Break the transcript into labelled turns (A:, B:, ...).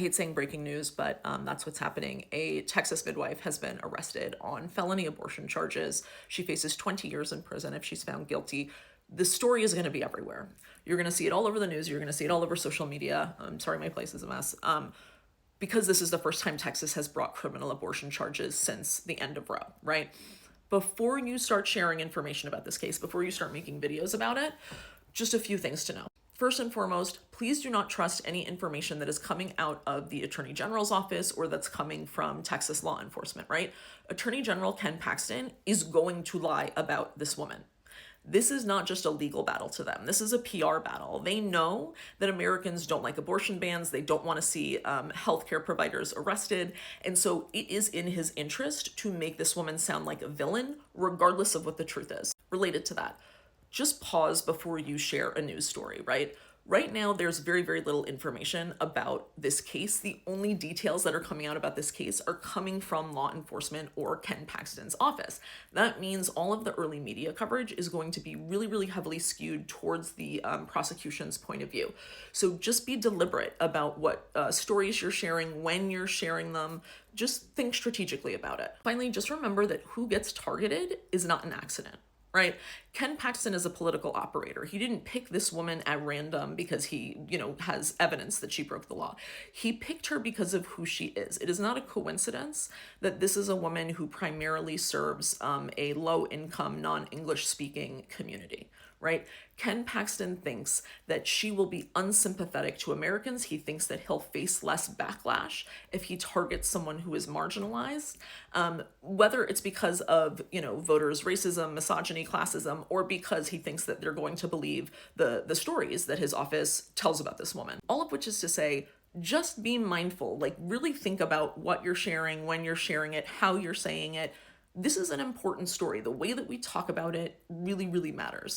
A: hate saying breaking news, but that's what's happening. A Texas midwife has been arrested on felony abortion charges. She faces 20 years in prison if she's found guilty. The story is going to be everywhere. You're going to see it all over the news. You're going to see it all over social media. I'm sorry, my place is a mess. Because this is the first time Texas has brought criminal abortion charges since the end of Roe, right? Before you start sharing information about this case, before you start making videos about it, just a few things to know. First and foremost, please do not trust any information that is coming out of the Attorney General's office or that's coming from Texas law enforcement, right? Attorney General Ken Paxton is going to lie about this woman. This is not just a legal battle to them. This is a PR battle. They know that Americans don't like abortion bans. They don't want to see healthcare providers arrested. And so it is in his interest to make this woman sound like a villain, regardless of what the truth is. Related to that, just pause before you share a news story, right? Right now, there's very, very little information about this case. The only details that are coming out about this case are coming from law enforcement or Ken Paxton's office. That means all of the early media coverage is going to be really, really heavily skewed towards the prosecution's point of view. So just be deliberate about what stories you're sharing, when you're sharing them. Just think strategically about it. Finally, just remember that who gets targeted is not an accident. Right? Ken Paxton is a political operator. He didn't pick this woman at random because he, has evidence that she broke the law. He picked her because of who she is. It is not a coincidence that this is a woman who primarily serves a low-income, non-English speaking community, right? Ken Paxton thinks that she will be unsympathetic to Americans. He thinks that he'll face less backlash if he targets someone who is marginalized, whether it's because of, voters' racism, misogyny, classism, or because he thinks that they're going to believe the stories that his office tells about this woman. All of which is to say, just be mindful, really think about what you're sharing, when you're sharing it, how you're saying it. This is an important story. The way that we talk about it really, really matters.